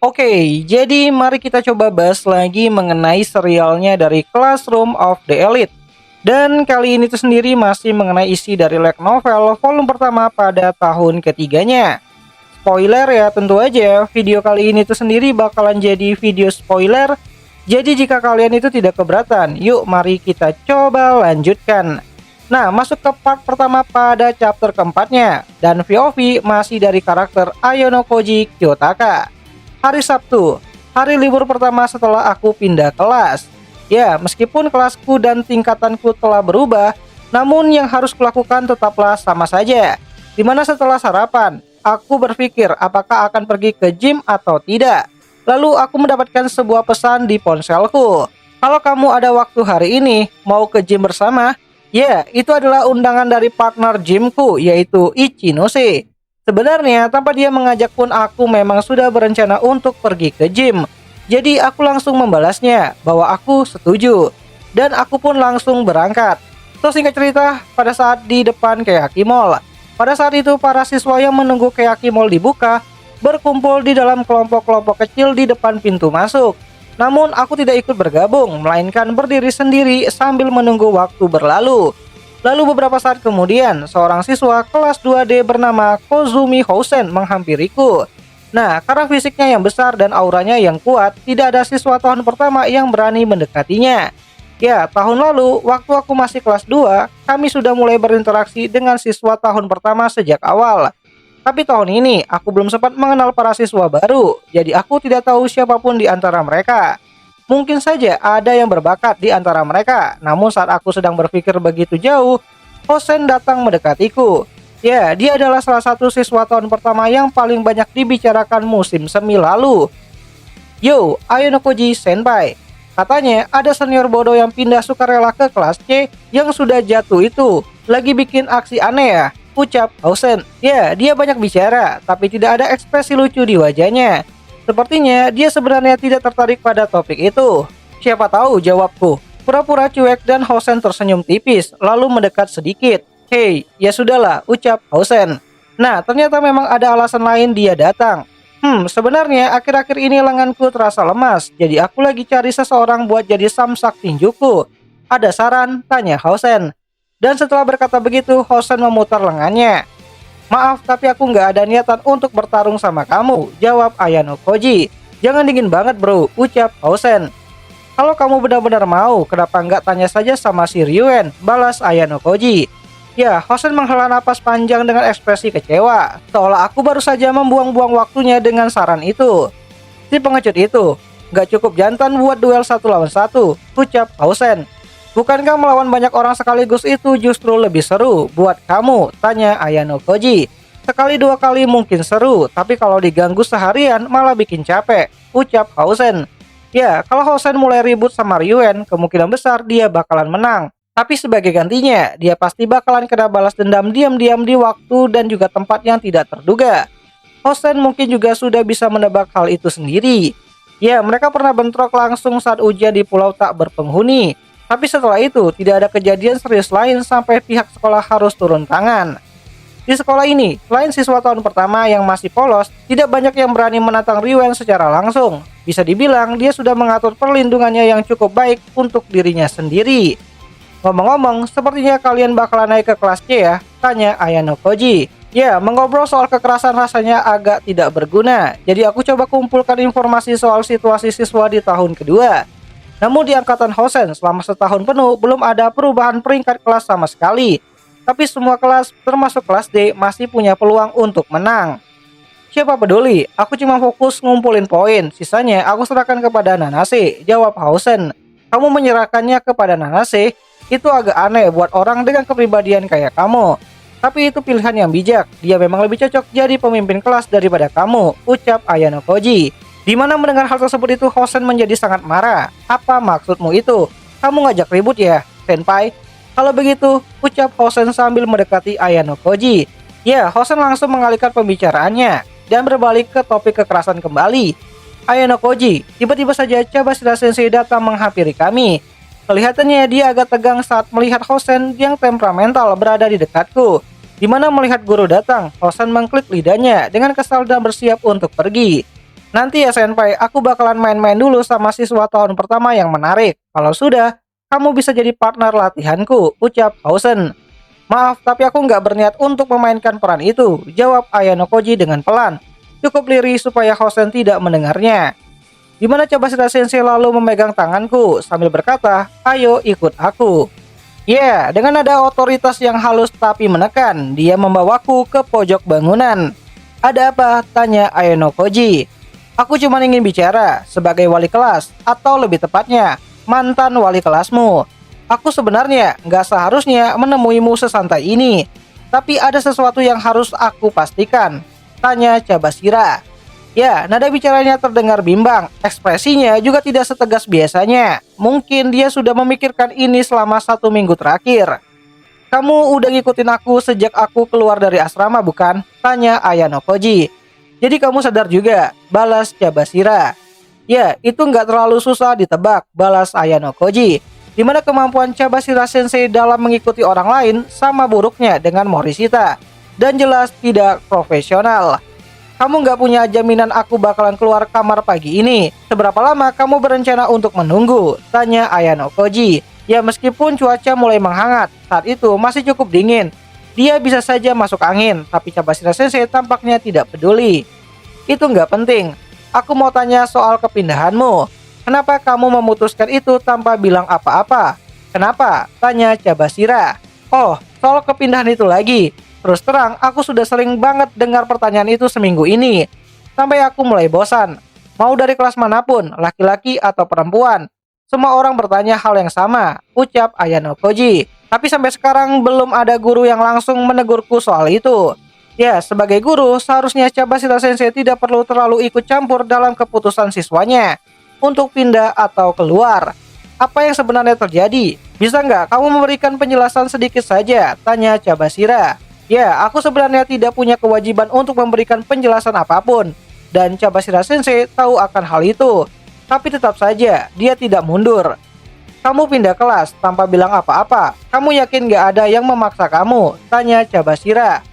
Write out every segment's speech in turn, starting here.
Oke, jadi mari kita coba bahas lagi mengenai serialnya dari Classroom of the Elite. Dan kali ini tuh sendiri masih mengenai isi dari light novel volume pertama pada tahun ketiganya. Spoiler ya, tentu aja video kali ini tuh sendiri bakalan jadi video spoiler. Jadi jika kalian itu tidak keberatan, yuk mari kita coba lanjutkan. Nah, masuk ke part pertama pada chapter keempatnya, dan POV masih dari karakter Ayano Koji Kiyotaka. Hari Sabtu, hari libur pertama setelah aku pindah kelas. Ya, meskipun kelasku dan tingkatanku telah berubah, namun yang harus kulakukan tetaplah sama saja. Dimana setelah sarapan, aku berpikir apakah akan pergi ke gym atau tidak. Lalu aku mendapatkan sebuah pesan di ponselku. Kalau kamu ada waktu hari ini, mau ke gym bersama? Ya, itu adalah undangan dari partner gymku, yaitu Ichinose. Sebenarnya tanpa dia mengajak pun aku memang sudah berencana untuk pergi ke gym. Jadi aku langsung membalasnya bahwa aku setuju. Dan aku pun langsung berangkat. So singkat cerita, pada saat di depan Keaki Mall. Pada saat itu para siswa yang menunggu Keaki Mall dibuka berkumpul di dalam kelompok-kelompok kecil di depan pintu masuk. Namun aku tidak ikut bergabung, melainkan berdiri sendiri sambil menunggu waktu berlalu. Lalu beberapa saat kemudian, seorang siswa kelas 2D bernama Kozumi Housen menghampiriku. Nah, karena fisiknya yang besar dan auranya yang kuat, tidak ada siswa tahun pertama yang berani mendekatinya. Ya, tahun lalu, waktu aku masih kelas 2, kami sudah mulai berinteraksi dengan siswa tahun pertama sejak awal. Tapi tahun ini, aku belum sempat mengenal para siswa baru, jadi aku tidak tahu siapapun di antara mereka. Mungkin saja ada yang berbakat di antara mereka, namun saat aku sedang berpikir begitu jauh, Hosen datang mendekatiku. Ya, dia adalah salah satu siswa tahun pertama yang paling banyak dibicarakan musim semi lalu. Yo, Ayano Koji Senpai. Katanya ada senior bodoh yang pindah sukarela ke kelas C yang sudah jatuh itu. Lagi bikin aksi aneh ya, ucap Hosen. Ya, dia banyak bicara, tapi tidak ada ekspresi lucu di wajahnya. Sepertinya dia sebenarnya tidak tertarik pada topik itu. Siapa tahu, jawabku. Pura-pura cuek dan Hosen tersenyum tipis, lalu mendekat sedikit. Hei, ya sudahlah, ucap Hosen. Nah, ternyata memang ada alasan lain dia datang. Sebenarnya akhir-akhir ini lenganku terasa lemas, jadi aku lagi cari seseorang buat jadi samsak tinjuku. Ada saran? Tanya Hosen. Dan setelah berkata begitu, Hosen memutar lengannya. Maaf, tapi aku nggak ada niatan untuk bertarung sama kamu, jawab Ayano Koji. Jangan dingin banget bro, ucap Hosen. Kalau kamu benar-benar mau, kenapa nggak tanya saja sama si Ryuen, balas Ayano Koji. Ya, Hosen menghela napas panjang dengan ekspresi kecewa, seolah aku baru saja membuang-buang waktunya dengan saran itu. Si pengecut itu, nggak cukup jantan buat duel 1 lawan 1, ucap Hosen. Bukankah melawan banyak orang sekaligus itu justru lebih seru buat kamu? Tanya Ayano Koji. Sekali dua kali mungkin seru, tapi kalau diganggu seharian malah bikin capek, ucap Hosen. Ya, kalau Hosen mulai ribut sama Ryuen, kemungkinan besar dia bakalan menang. Tapi sebagai gantinya, dia pasti bakalan kena balas dendam diam-diam di waktu dan juga tempat yang tidak terduga. Hosen mungkin juga sudah bisa menebak hal itu sendiri. Ya, mereka pernah bentrok langsung saat ujian di pulau tak berpenghuni. Tapi setelah itu, tidak ada kejadian serius lain sampai pihak sekolah harus turun tangan. Di sekolah ini, selain siswa tahun pertama yang masih polos, tidak banyak yang berani menantang Ryuen secara langsung. Bisa dibilang, dia sudah mengatur perlindungannya yang cukup baik untuk dirinya sendiri. Ngomong-ngomong, sepertinya kalian bakalan naik ke kelas C ya? Tanya Ayano Koji. Ya, mengobrol soal kekerasan rasanya agak tidak berguna. Jadi aku coba kumpulkan informasi soal situasi siswa di tahun kedua. Namun di angkatan Hosen selama setahun penuh belum ada perubahan peringkat kelas sama sekali. Tapi semua kelas termasuk kelas D masih punya peluang untuk menang. Siapa peduli, aku cuma fokus ngumpulin poin, sisanya aku serahkan kepada Nanase, jawab Hosen. Kamu menyerahkannya kepada Nanase? Itu agak aneh buat orang dengan kepribadian kayak kamu. Tapi itu pilihan yang bijak, dia memang lebih cocok jadi pemimpin kelas daripada kamu, ucap Ayano Koji. Di mana mendengar hal tersebut itu Hosen menjadi sangat marah. Apa maksudmu itu? Kamu ngajak ribut ya, senpai? Kalau begitu, ucap Hosen sambil mendekati Ayano Koji. Ya, Hosen langsung mengalihkan pembicaraannya dan berbalik ke topik kekerasan kembali. Ayano Koji, tiba-tiba saja Cabashira Sensei datang menghampiri kami. Kelihatannya dia agak tegang saat melihat Hosen yang temperamental berada di dekatku. Di mana melihat guru datang, Hosen mengklik lidahnya dengan kesal dan bersiap untuk pergi. Nanti ya Senpai, aku bakalan main-main dulu sama siswa tahun pertama yang menarik. Kalau sudah, kamu bisa jadi partner latihanku, ucap Housen. Maaf, tapi aku nggak berniat untuk memainkan peran itu, jawab Ayano Koji dengan pelan. Cukup lirih supaya Housen tidak mendengarnya. Dimana Cabashira Sensei lalu memegang tanganku sambil berkata, ayo ikut aku. Ya, dengan nada otoritas yang halus tapi menekan, dia membawaku ke pojok bangunan. Ada apa? Tanya Ayano Koji. Aku cuma ingin bicara sebagai wali kelas, atau lebih tepatnya, mantan wali kelasmu. Aku sebenarnya nggak seharusnya menemuimu sesantai ini, tapi ada sesuatu yang harus aku pastikan. Tanya Cabashira. Ya, nada bicaranya terdengar bimbang, ekspresinya juga tidak setegas biasanya. Mungkin dia sudah memikirkan ini selama 1 minggu terakhir. Kamu udah ngikutin aku sejak aku keluar dari asrama bukan? Tanya Ayano Koji. Jadi kamu sadar juga, balas Cabashira. Ya, itu nggak terlalu susah ditebak, balas Ayano Koji. Dimana kemampuan Cabashira Sensei dalam mengikuti orang lain sama buruknya dengan Morishita. Dan jelas tidak profesional. Kamu nggak punya jaminan aku bakalan keluar kamar pagi ini. Seberapa lama kamu berencana untuk menunggu? Tanya Ayano Koji. Ya meskipun cuaca mulai menghangat, saat itu masih cukup dingin. Dia bisa saja masuk angin, tapi Cabashira Sensei tampaknya tidak peduli. Itu nggak penting. Aku mau tanya soal kepindahanmu. Kenapa kamu memutuskan itu tanpa bilang apa-apa? Kenapa? Tanya Cabashira. Oh, soal kepindahan itu lagi. Terus terang, aku sudah sering banget dengar pertanyaan itu seminggu ini. Sampai aku mulai bosan. Mau dari kelas manapun, laki-laki atau perempuan. Semua orang bertanya hal yang sama, ucap Ayano Koji. Tapi sampai sekarang belum ada guru yang langsung menegurku soal itu. Ya, sebagai guru, seharusnya Cabashira Sensei tidak perlu terlalu ikut campur dalam keputusan siswanya untuk pindah atau keluar. Apa yang sebenarnya terjadi? Bisa nggak kamu memberikan penjelasan sedikit saja? Tanya Cabashira. Ya, aku sebenarnya tidak punya kewajiban untuk memberikan penjelasan apapun. Dan Cabashira Sensei tahu akan hal itu. Tapi tetap saja, dia tidak mundur. Kamu pindah kelas tanpa bilang apa-apa. Kamu yakin nggak ada yang memaksa kamu? Tanya Cabashira.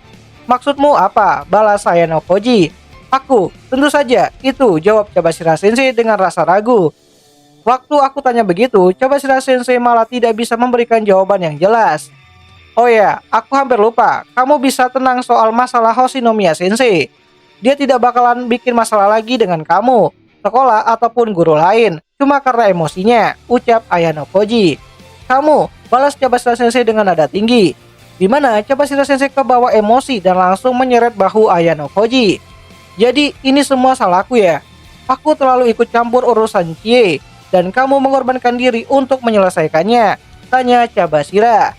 Maksudmu apa? Balas Ayano Koji. Aku, tentu saja, itu, jawab Cabashira Sensei dengan rasa ragu. Waktu aku tanya begitu, Cabashira Sensei malah tidak bisa memberikan jawaban yang jelas. Oh ya, aku hampir lupa, kamu bisa tenang soal masalah Hoshinomiya Sensei. Dia tidak bakalan bikin masalah lagi dengan kamu, sekolah ataupun guru lain, cuma karena emosinya, ucap Ayano Koji. Kamu, balas Cabashira Sensei dengan nada tinggi. Di mana Cabashira Sensei kebawa emosi dan langsung menyeret bahu Ayano Koji. Jadi ini semua salahku ya. Aku terlalu ikut campur urusan Chie dan kamu mengorbankan diri untuk menyelesaikannya. Tanya Cabashira.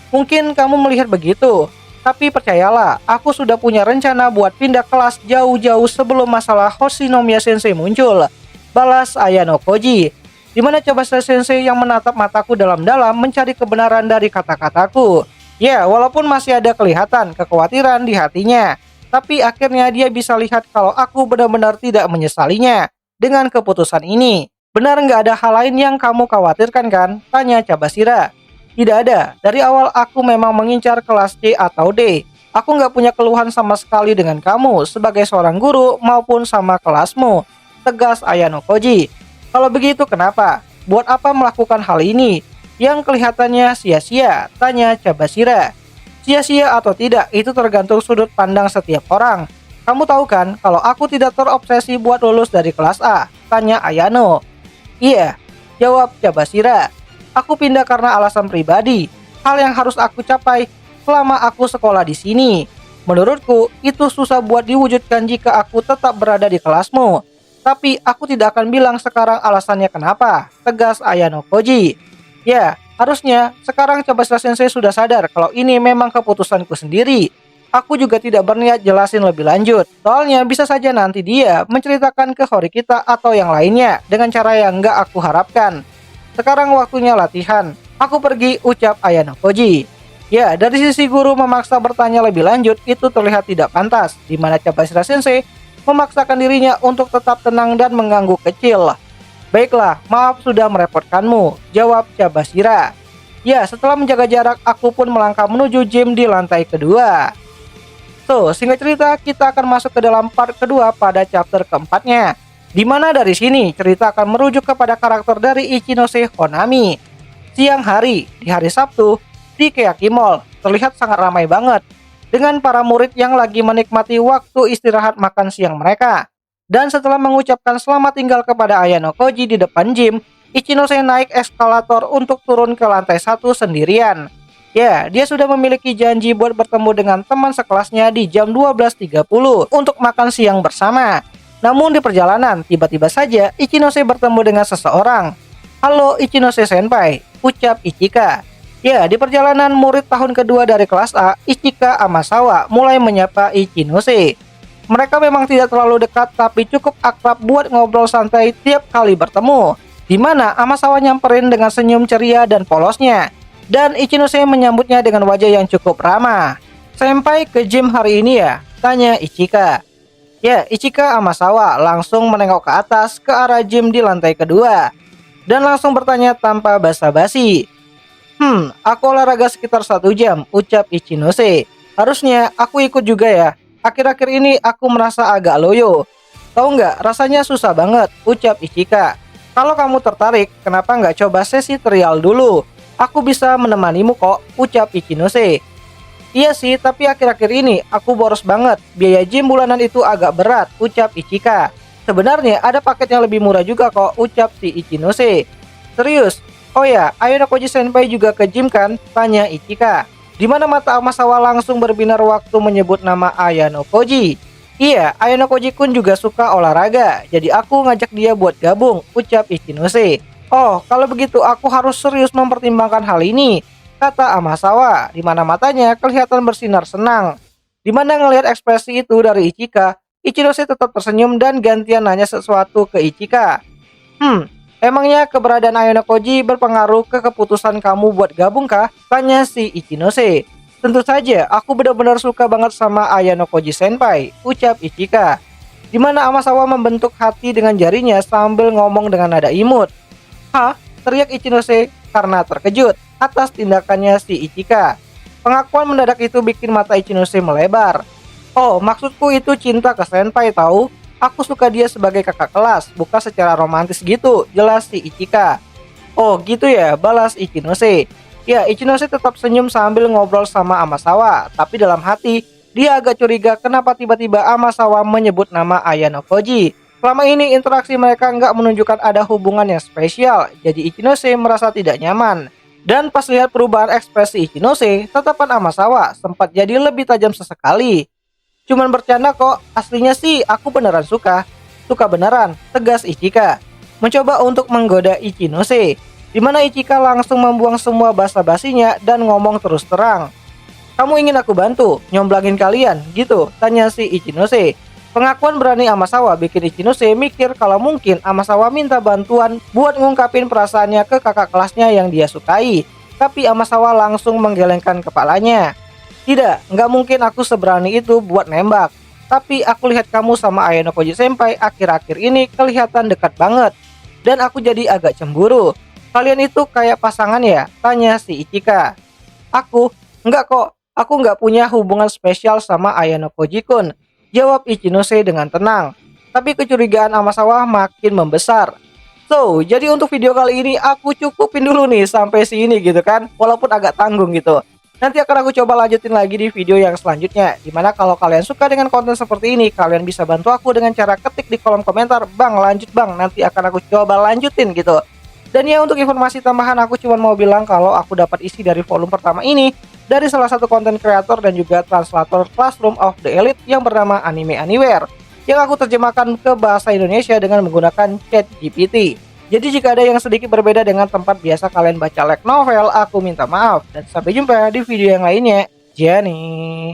Mungkin kamu melihat begitu, tapi percayalah, aku sudah punya rencana buat pindah kelas jauh-jauh sebelum masalah Hoshinomiya Sensei muncul. Balas Ayano Koji. Dimana Cabashira Sensei yang menatap mataku dalam-dalam mencari kebenaran dari kata-kataku. Ya, walaupun masih ada kelihatan kekhawatiran di hatinya. Tapi akhirnya dia bisa lihat kalau aku benar-benar tidak menyesalinya dengan keputusan ini. Benar nggak ada hal lain yang kamu khawatirkan kan? Tanya Cabashira. Tidak ada, dari awal aku memang mengincar kelas C atau D. Aku nggak punya keluhan sama sekali dengan kamu sebagai seorang guru maupun sama kelasmu. Tegas Ayano Koji. Kalau begitu kenapa? Buat apa melakukan hal ini? Yang kelihatannya sia-sia, tanya Cabashira. Sia-sia atau tidak, itu tergantung sudut pandang setiap orang. Kamu tahu kan, kalau aku tidak terobsesi buat lulus dari kelas A? Tanya Ayano. Iya, jawab Cabashira. Aku pindah karena alasan pribadi. Hal yang harus aku capai selama aku sekolah di sini. Menurutku, itu susah buat diwujudkan jika aku tetap berada di kelasmu. Tapi aku tidak akan bilang sekarang alasannya kenapa, tegas Ayano Koji. Ya, harusnya sekarang Cabashira Sensei sudah sadar kalau ini memang keputusanku sendiri. Aku juga tidak berniat jelasin lebih lanjut. Soalnya bisa saja nanti dia menceritakan ke Horikita atau yang lainnya dengan cara yang nggak aku harapkan. Sekarang waktunya latihan. Aku pergi, ucap Ayano Koji. Ya, dari sisi guru memaksa bertanya lebih lanjut itu terlihat tidak pantas, di mana Cabashira Sensei memaksakan dirinya untuk tetap tenang dan mengganggu kecil. Baiklah, maaf sudah merepotkanmu, jawab Cabashira. Ya, setelah menjaga jarak, aku pun melangkah menuju gym di lantai kedua. So, singkat cerita, kita akan masuk ke dalam part kedua pada chapter keempatnya. Dimana dari sini cerita akan merujuk kepada karakter dari Ichinose Honami. Siang hari, di hari Sabtu, di Keaki Mall, terlihat sangat ramai banget dengan para murid yang lagi menikmati waktu istirahat makan siang mereka. Dan setelah mengucapkan selamat tinggal kepada Ayano Koji di depan gym, Ichinose naik eskalator untuk turun ke lantai 1 sendirian. Ya, dia sudah memiliki janji buat bertemu dengan teman sekelasnya di jam 12.30 untuk makan siang bersama. Namun di perjalanan, tiba-tiba saja Ichinose bertemu dengan seseorang. "Halo Ichinose Senpai," ucap Ichika. Ya, di perjalanan murid tahun kedua dari kelas A, Ichika Amasawa mulai menyapa Ichinose. Mereka memang tidak terlalu dekat tapi cukup akrab buat ngobrol santai tiap kali bertemu. Di mana Amasawa nyamperin dengan senyum ceria dan polosnya. Dan Ichinose menyambutnya dengan wajah yang cukup ramah. "Senpai ke gym hari ini ya?" tanya Ichika. Ya, Ichika Amasawa langsung menengok ke atas ke arah gym di lantai kedua. Dan langsung bertanya tanpa basa-basi. Aku olahraga sekitar 1 jam," ucap Ichinose. "Harusnya aku ikut juga ya. Akhir-akhir ini aku merasa agak loyo. Tahu nggak, rasanya susah banget," ucap Ichika. "Kalau kamu tertarik, kenapa nggak coba sesi trial dulu? Aku bisa menemanimu kok," ucap Ichinose. "Iya sih, tapi akhir-akhir ini aku boros banget. Biaya gym bulanan itu agak berat," ucap Ichika. "Sebenarnya ada paket yang lebih murah juga kok," ucap si Ichinose. "Serius? Oh ya, Ayano Koji Senpai juga ke gym kan?" tanya Ichika. Di mana mata Amasawa langsung berbinar waktu menyebut nama Ayano Koji. "Iya, Ayano Koji kun juga suka olahraga, jadi aku ngajak dia buat gabung," ucap Ichinose. "Oh, kalau begitu aku harus serius mempertimbangkan hal ini," kata Amasawa, di mana matanya kelihatan bersinar senang. Di mana ngelihat ekspresi itu dari Ichika, Ichinose tetap tersenyum dan gantian nanya sesuatu ke Ichika. Emangnya keberadaan Ayano Koji berpengaruh ke keputusan kamu buat gabung kah?" tanya si Ichinose. "Tentu saja, aku benar-benar suka banget sama Ayano Koji Senpai," ucap Ichika. Di mana Amasawa membentuk hati dengan jarinya sambil ngomong dengan nada imut. "Hah?" teriak Ichinose karena terkejut atas tindakannya si Ichika. Pengakuan mendadak itu bikin mata Ichinose melebar. "Oh, maksudku itu cinta ke Senpai tahu. Aku suka dia sebagai kakak kelas, bukan secara romantis gitu," jelas si Ichika. "Oh gitu ya," balas Ichinose. Ya, Ichinose tetap senyum sambil ngobrol sama Amasawa, tapi dalam hati dia agak curiga kenapa tiba-tiba Amasawa menyebut nama Ayano Koji. Selama ini interaksi mereka nggak menunjukkan ada hubungan yang spesial, jadi Ichinose merasa tidak nyaman. Dan pas lihat perubahan ekspresi Ichinose, tatapan Amasawa sempat jadi lebih tajam sesekali. "Cuman bercanda kok, aslinya sih aku beneran suka." "Suka beneran," tegas Ichika. Mencoba untuk menggoda Ichinose, di mana Ichika langsung membuang semua basa-basinya dan ngomong terus terang. "Kamu ingin aku bantu, nyomblangin kalian, gitu?" tanya si Ichinose. Pengakuan berani Amasawa bikin Ichinose mikir kalau mungkin Amasawa minta bantuan buat ngungkapin perasaannya ke kakak kelasnya yang dia sukai. Tapi Amasawa langsung menggelengkan kepalanya. "Tidak, nggak mungkin aku seberani itu buat nembak. Tapi aku lihat kamu sama Ayano Koji Senpai akhir-akhir ini kelihatan dekat banget. Dan aku jadi agak cemburu. Kalian itu kayak pasangan ya?" tanya si Ichika. Enggak kok. Aku nggak punya hubungan spesial sama Ayano Koji-kun," jawab Ichinose dengan tenang. Tapi kecurigaan Amasawa makin membesar. So, jadi untuk video kali ini aku cukupin dulu nih sampai sini gitu kan. Walaupun agak tanggung gitu. Nanti akan aku coba lanjutin lagi di video yang selanjutnya. Dimana kalau kalian suka dengan konten seperti ini, kalian bisa bantu aku dengan cara ketik di kolom komentar, "Bang, lanjut bang," nanti akan aku coba lanjutin gitu. Dan ya, untuk informasi tambahan aku cuma mau bilang kalau aku dapat isi dari volume pertama ini dari salah satu konten kreator dan juga translator Classroom of the Elite yang bernama Anime Anywhere, yang aku terjemahkan ke bahasa Indonesia dengan menggunakan ChatGPT. Jadi jika ada yang sedikit berbeda dengan tempat biasa kalian baca light novel, aku minta maaf. Dan sampai jumpa di video yang lainnya. Jani.